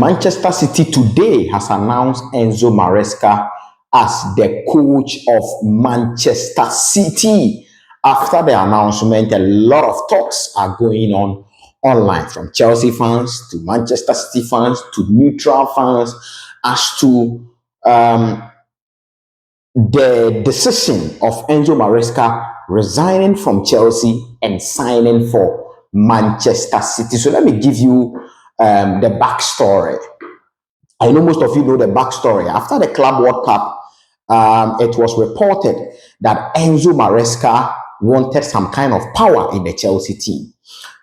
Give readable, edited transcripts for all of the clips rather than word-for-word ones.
Manchester City today has announced Enzo Maresca as the coach of Manchester City. After the announcement, a lot of talks are going on online from Chelsea fans to Manchester City fans to neutral fans as to the decision of Enzo Maresca resigning from Chelsea and signing for Manchester City. So let me give you the backstory. I know most of you know the backstory. After the Club World Cup, it was reported that Enzo Maresca wanted some kind of power in the Chelsea team.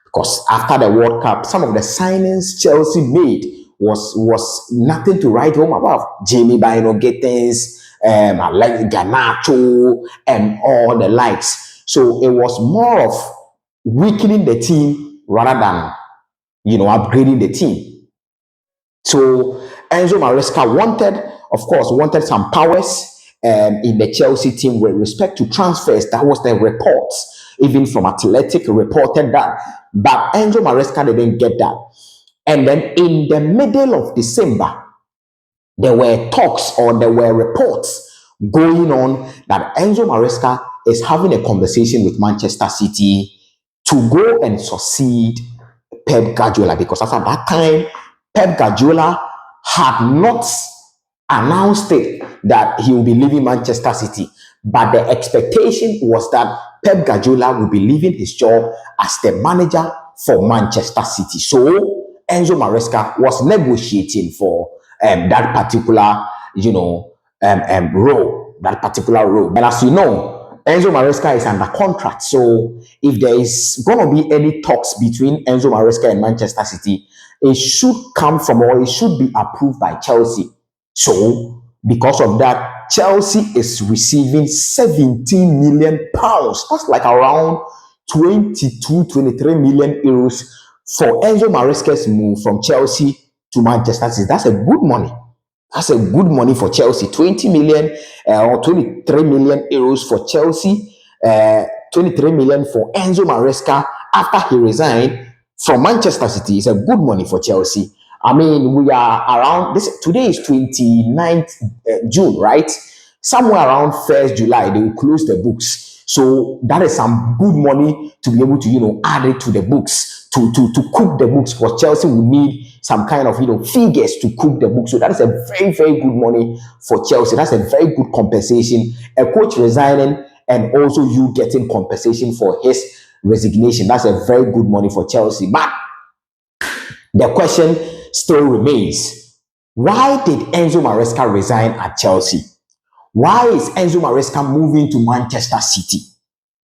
Because after the World Cup, some of the signings Chelsea made was nothing to write home about. Jamie Bino Gittins, like Garnacho, and all the likes. So it was more of weakening the team rather than upgrading the team. So Enzo Maresca wanted some powers in the Chelsea team with respect to transfers. That was the reports. Even from Athletic reported that. But Enzo Maresca didn't get that. And then in the middle of December, there were talks or there were reports going on that Enzo Maresca is having a conversation with Manchester City to go and succeed Pep Guardiola, because at that time, Pep Guardiola had not announced it that he will be leaving Manchester City, but the expectation was that Pep Guardiola will be leaving his job as the manager for Manchester City. So Enzo Maresca was negotiating for that particular, role, that particular role. And as you know, Enzo Maresca is under contract. So if there is going to be any talks between Enzo Maresca and Manchester City, it should come from, or it should be approved by Chelsea. So because of that, Chelsea is receiving 17 million pounds. That's like around 23 million euros for Enzo Maresca's move from Chelsea to Manchester City. That's a good money. That's a good money for Chelsea. 20 million or 23 million euros for Chelsea. 23 million for Enzo Maresca after he resigned from Manchester City. Is a good money for Chelsea. I mean, we are around this. Today is 29th June, right? Somewhere around 1st July, they will close the books. So that is some good money to be able to, add it to the books, to cook the books, because Chelsea will need some kind of, figures to cook the books. So that is a very, very good money for Chelsea. That's a very good compensation. A coach resigning and also you getting compensation for his resignation. That's a very good money for Chelsea. But the question still remains, why did Enzo Maresca resign at Chelsea? Why is Enzo Maresca moving to Manchester City?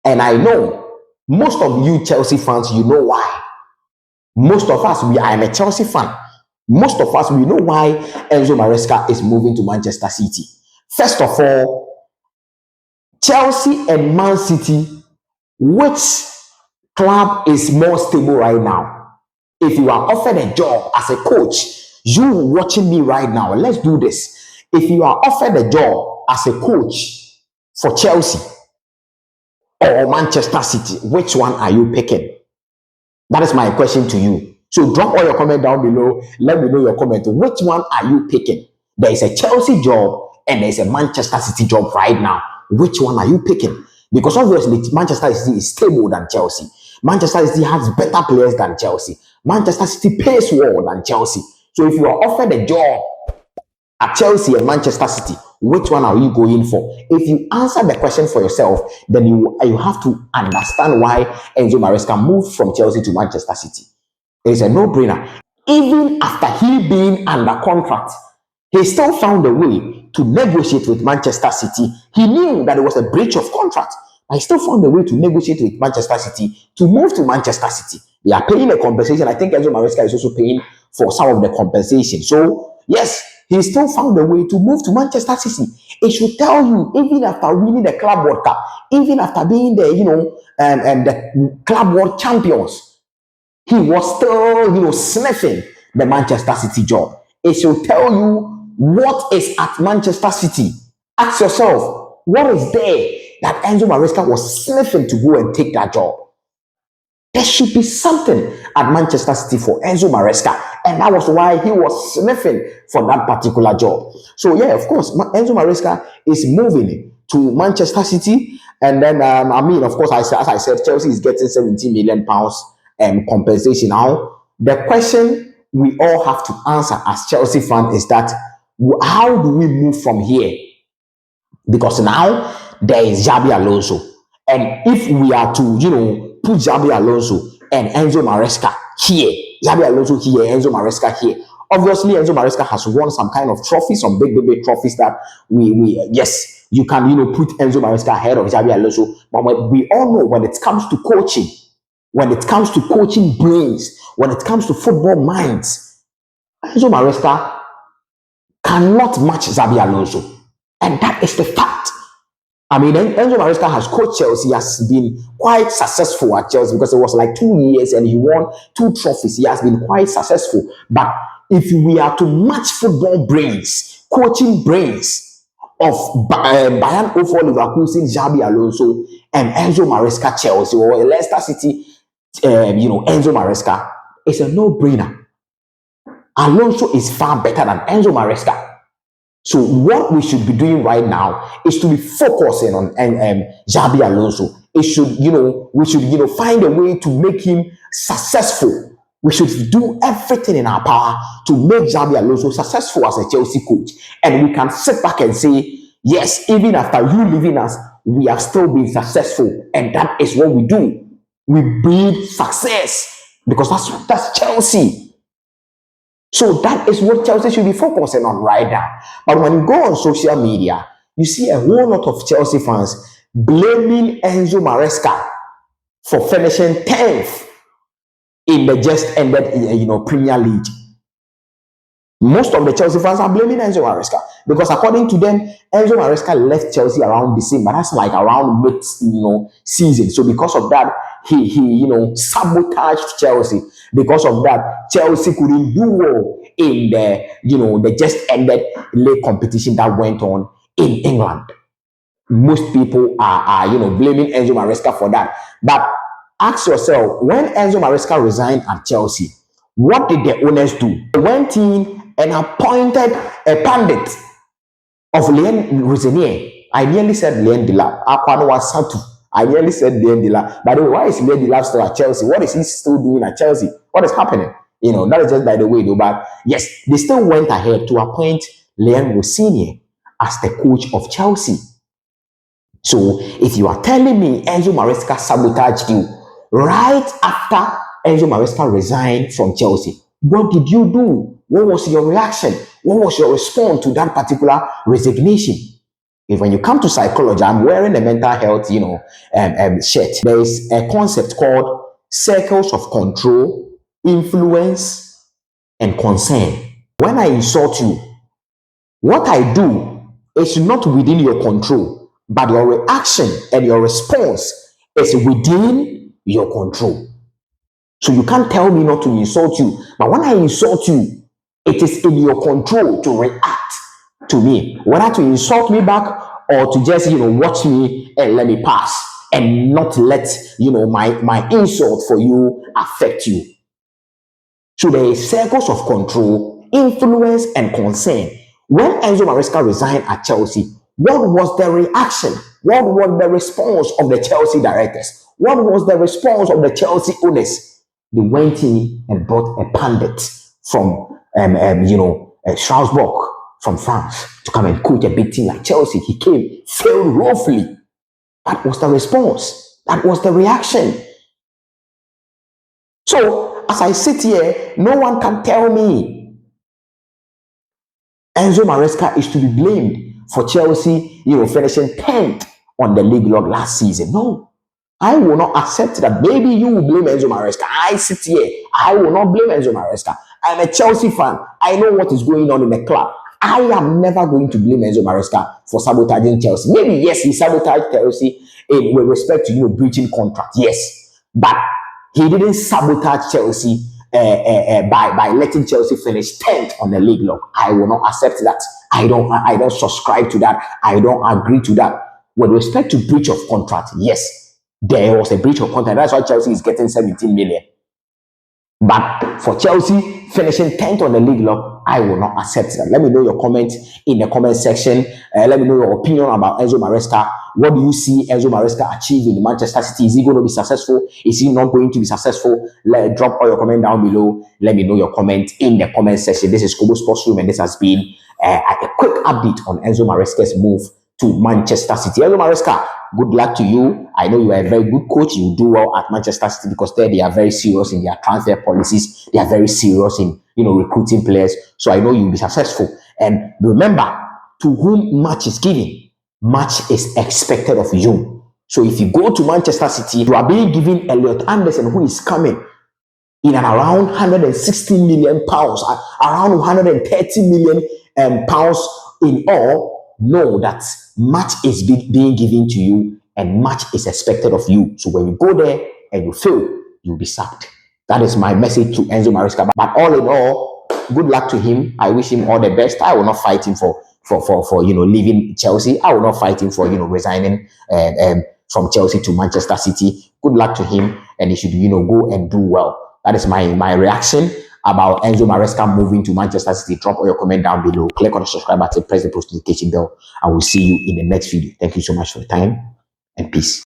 And I know most of you Chelsea fans, you know why. Most of us, I'm a Chelsea fan. Most of us, we know why Enzo Maresca is moving to Manchester City. First of all, Chelsea and Man City, which club is more stable right now? If you are offered a job as a coach, you watching me right now, let's do this. If you are offered a job as a coach for Chelsea or Manchester City, which one are you picking? That is my question to you. So drop all your comment down below. Let me know your comment. Which one are you picking? There is a Chelsea job and there is a Manchester City job right now. Which one are you picking? Because obviously Manchester City is stable than Chelsea. Manchester City has better players than Chelsea. Manchester City pays more than Chelsea. So if you are offered a job at Chelsea and Manchester City, which one are you going for? If you answer the question for yourself, then you have to understand why Enzo Maresca moved from Chelsea to Manchester City. It is a no-brainer. Even after he being under contract, he still found a way to negotiate with Manchester City. He knew that it was a breach of contract, but he still found a way to negotiate with Manchester City to move to Manchester City. They are paying a compensation. I think Enzo Maresca is also paying for some of the compensation. So, yes, he still found a way to move to Manchester City. It should tell you, even after winning the Club World Cup, even after being the, the Club World Champions, he was still, sniffing the Manchester City job. It should tell you what is at Manchester City. Ask yourself, what is there that Enzo Maresca was sniffing to go and take that job? There should be something at Manchester City for Enzo Maresca. and that was why he was sniffing for that particular job. So yeah, of course, Enzo Maresca is moving to Manchester City, and then I mean, of course, as I said, Chelsea is getting 17 million pounds compensation. Now, the question we all have to answer as Chelsea fans is that how do we move from here? Because now there is Xabi Alonso, and if we are to put Xabi Alonso and Enzo Maresca here, Xabi Alonso here, Enzo Maresca here. Obviously, Enzo Maresca has won some kind of trophies, some big trophies that we yes, you can put Enzo Maresca ahead of Xabi Alonso. But we all know when it comes to coaching, when it comes to coaching brains, when it comes to football minds, Enzo Maresca cannot match Xabi Alonso, and that is the fact. I mean, Enzo Maresca has coached Chelsea, has been quite successful at Chelsea because it was like 2 years and he won 2 trophies. He has been quite successful. But if we are to match football brains, coaching brains of Bayern 04 Leverkusen, Xabi Alonso, and Enzo Maresca Chelsea, or Leicester City, Enzo Maresca, it's a no-brainer. Alonso is far better than Enzo Maresca. So what we should be doing right now is to be focusing on Xabi Alonso. It should, we should, find a way to make him successful. We should do everything in our power to make Xabi Alonso successful as a Chelsea coach. And we can sit back and say, yes, even after you leaving us, we have still been successful. And that is what we do. We breed success because that's Chelsea. So that is what Chelsea should be focusing on right now. But when you go on social media, you see a whole lot of Chelsea fans blaming Enzo Maresca for finishing 10th in the just ended, Premier League. Most of the Chelsea fans are blaming Enzo Maresca because according to them, Enzo Maresca left Chelsea around the same, but that's like around mid, season. So because of that, he sabotaged Chelsea. Because of that, Chelsea couldn't do well in the just ended league competition that went on in England. Most people are blaming Enzo Maresca for that. But ask yourself, when Enzo Maresca resigned at Chelsea, what did the owners do? They went in and appointed a pundit of Resign. I nearly said Leon Delap. I nearly said Leon Delap. By the way, why is Leon Delap still at Chelsea? What is he still doing at Chelsea? What is happening? That is just by the way, though. But yes, they still went ahead to appoint Leon Resign as the coach of Chelsea. So if you are telling me Enzo Maresca sabotaged you right after Enzo Maresca resigned from Chelsea, what did you do? What was your reaction? What was your response to that particular resignation? If when you come to psychology, I'm wearing a mental health, shirt. There is a concept called circles of control, influence, and concern. When I insult you, what I do is not within your control, but your reaction and your response is within your control. So you can't tell me not to insult you, but when I insult you, it is in your control to react to me, whether to insult me back or to just watch me and let me pass and not let my insult for you affect you. So there is circles of control, influence, and concern. When Enzo Maresca resigned at Chelsea, what was the reaction? What was the response of the Chelsea directors? What was the response of the Chelsea owners? They went in and brought a pundit from Strasbourg, from France, to come and coach a big team like Chelsea. He came, failed woefully. That was the response. That was the reaction. So as I sit here, no one can tell me Enzo Maresca is to be blamed for Chelsea, finishing 10th on the league log last season. No, I will not accept that. Maybe you will blame Enzo Maresca. I sit here. I will not blame Enzo Maresca. I'm a Chelsea fan. I know what is going on in the club. I am never going to blame Enzo Maresca for sabotaging Chelsea. Maybe, yes, he sabotaged Chelsea with respect to breaching contract. Yes. But he didn't sabotage Chelsea by letting Chelsea finish 10th on the league log. I will not accept that. I don't subscribe to that. I don't agree to that. With respect to breach of contract, yes, there was a breach of contract. That's why Chelsea is getting 17 million. But for Chelsea finishing 10th on the league log, I will not accept that. Let me know your comment in the comment section. Let me know your opinion about Enzo Maresca. What do you see Enzo Maresca achieving in Manchester City? Is he going to be successful? Is he not going to be successful? Drop all your comment down below. Let me know your comment in the comment section. This is Kobo Sports Room, and this has been a quick update on Enzo Maresca's move to Manchester City. Enzo Maresca, good luck to you. I know you are a very good coach. You do well at Manchester City because there they are very serious in their transfer policies. They are very serious in recruiting players. So I know you'll be successful. And remember, to whom much is given, much is expected of you. So if you go to Manchester City, you are being given Elliot Anderson, who is coming in and around 160 million pounds, around 130 million pounds in all. Know that much is being given to you and much is expected of you. So when you go there and you fail, you'll be sacked. That is my message to Enzo Maresca. But all in all, good luck to him. I wish him all the best. I will not fight him for leaving Chelsea. I will not fight him for resigning from Chelsea to Manchester City. Good luck to him, and he should go and do well. That is my reaction about Enzo Maresca moving to Manchester City. Drop all your comment down below. Click on the subscribe button, press the post notification bell, and we'll see you in the next video. Thank you so much for your time, and peace.